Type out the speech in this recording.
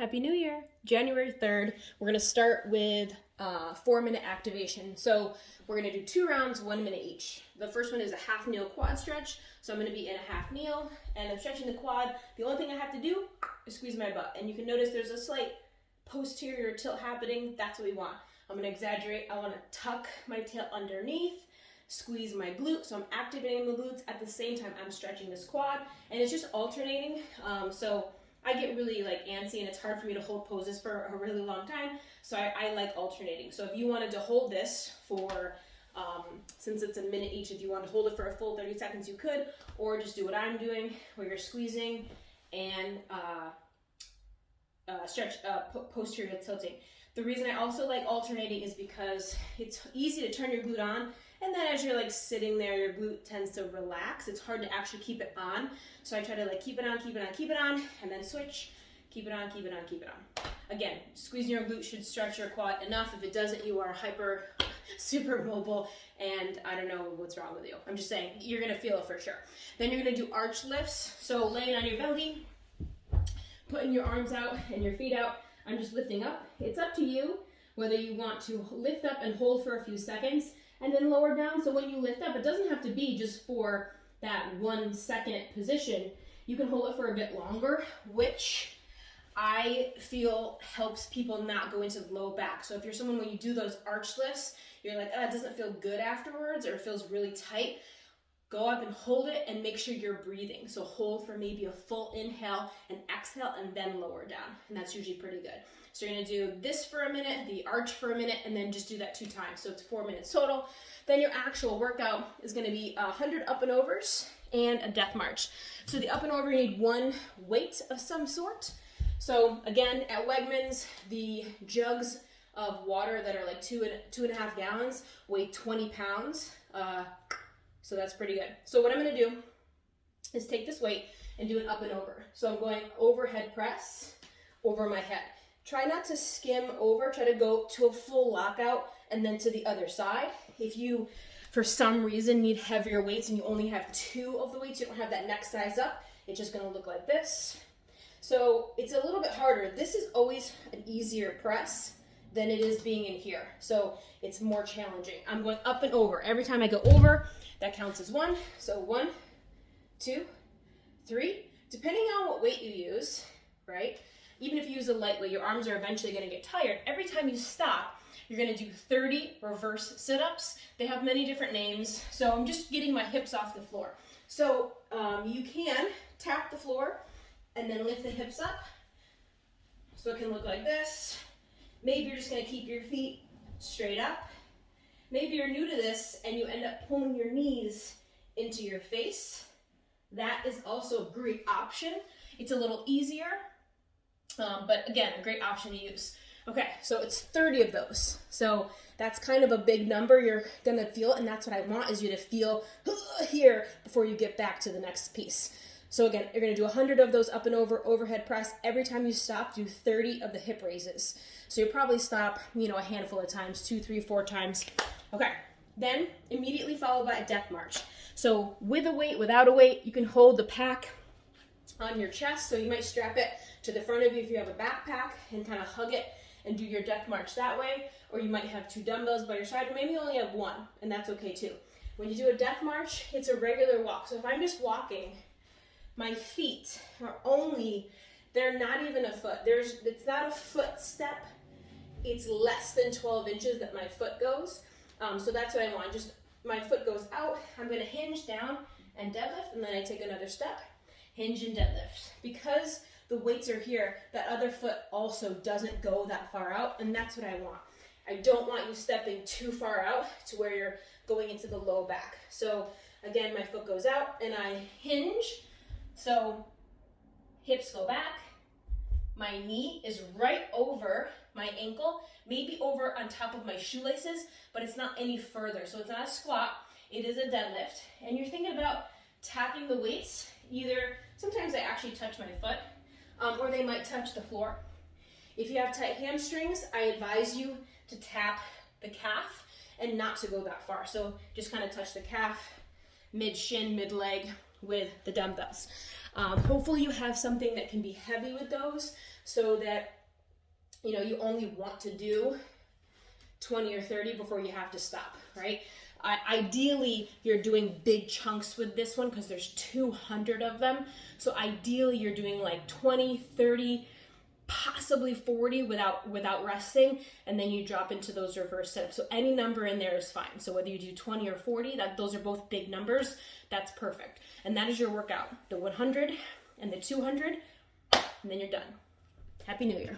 Happy New Year! January 3rd, we're going to start with 4-minute activation. So we're going to do 2 rounds, 1 minute each. The first one is a half kneel quad stretch. So I'm going to be in a half kneel and I'm stretching the quad. The only thing I have to do is squeeze my butt. And you can notice there's a slight posterior tilt happening. That's what we want. I'm going to exaggerate. I want to tuck my tail underneath, squeeze my glute. So I'm activating the glutes at the same time I'm stretching this quad. And it's just alternating. So I get really antsy and it's hard for me to hold poses for a really long time. So I like alternating. So if you wanted to hold this for, since it's a minute each, if you want to hold it for a full 30 seconds, you could, or just do what I'm doing where you're squeezing and stretch posterior tilting. The reason I also like alternating is because it's easy to turn your glute on, and then as you're sitting there, your glute tends to relax. It's hard to actually keep it on. So I try to keep it on, keep it on, keep it on, and then switch, keep it on, keep it on, keep it on. Again, squeezing your glute should stretch your quad enough. If it doesn't, you are super mobile, and I don't know what's wrong with you. I'm just saying, you're gonna feel it for sure. Then you're gonna do arch lifts. So laying on your belly, putting your arms out and your feet out. I'm just lifting up. It's up to you whether you want to lift up and hold for a few seconds and then lower down. So when you lift up, it doesn't have to be just for that 1 second position. You can hold it for a bit longer, which I feel helps people not go into the low back. So if you're someone, when you do those arch lifts, you're like, it doesn't feel good afterwards, or it feels really tight, go up and hold it and make sure you're breathing. So hold for maybe a full inhale and exhale and then lower down. And that's usually pretty good. So you're gonna do this for a minute, the arch for a minute, and then just do that 2 times. So it's 4 minutes total. Then your actual workout is gonna be 100 up and overs and a death march. So the up and over, you need 1 weight of some sort. So again, at Wegmans, the jugs of water that are 2.5 gallons weigh 20 pounds. So that's pretty good. So what I'm gonna do is take this weight and do an up and over. So I'm going overhead press over my head. Try not to skim over, try to go to a full lockout and then to the other side. If you, for some reason, need heavier weights and you only have 2 of the weights, you don't have that next size up, it's just gonna look like this. So it's a little bit harder. This is always an easier press than it is being in here. So it's more challenging. I'm going up and over. Every time I go over, that counts as 1. So 1, 2, 3, depending on what weight you use, right? Even if you use a light weight, your arms are eventually gonna get tired. Every time you stop, you're gonna do 30 reverse sit-ups. They have many different names. So I'm just getting my hips off the floor. So you can tap the floor and then lift the hips up. So it can look like this. Maybe you're just gonna keep your feet straight up. Maybe you're new to this and you end up pulling your knees into your face. That is also a great option. It's a little easier, but again, a great option to use. Okay, so it's 30 of those. So that's kind of a big number you're gonna feel, and that's what I want is you to feel here before you get back to the next piece. So again, you're gonna do 100 of those up and over overhead press. Every time you stop, do 30 of the hip raises. So you'll probably stop, a handful of times, 2, 3, 4 times. Okay, then immediately followed by a death march. So with a weight, without a weight, you can hold the pack on your chest. So you might strap it to the front of you if you have a backpack and kind of hug it and do your death march that way. Or you might have 2 dumbbells by your side, or maybe you only have 1, and that's okay too. When you do a death march, it's a regular walk. So if I'm just walking, my feet are they're not even a foot. It's not a foot step. It's less than 12 inches that my foot goes. So that's what I want. Just my foot goes out. I'm gonna hinge down and deadlift, and then I take another step, hinge and deadlift. Because the weights are here, that other foot also doesn't go that far out, and that's what I want. I don't want you stepping too far out to where you're going into the low back. So again, my foot goes out and I hinge. So hips go back, my knee is right over my ankle, maybe over on top of my shoelaces, but it's not any further. So it's not a squat, it is a deadlift. And you're thinking about tapping the weights. Either, sometimes I actually touch my foot, or they might touch the floor. If you have tight hamstrings, I advise you to tap the calf and not to go that far. So just kind of touch the calf, mid shin, mid leg, with the dumbbells. Hopefully you have something that can be heavy with those so that, you know, you only want to do 20 or 30 before you have to stop, right? Ideally, you're doing big chunks with this one because there's 200 of them. So ideally, you're doing like 20, 30, possibly 40 without resting, and then you drop into those reverse sit-ups. So any number in there is fine. So whether you do 20 or 40, those are both big numbers, that's perfect. And that is your workout, the 100 and the 200, and then you're done. Happy New Year.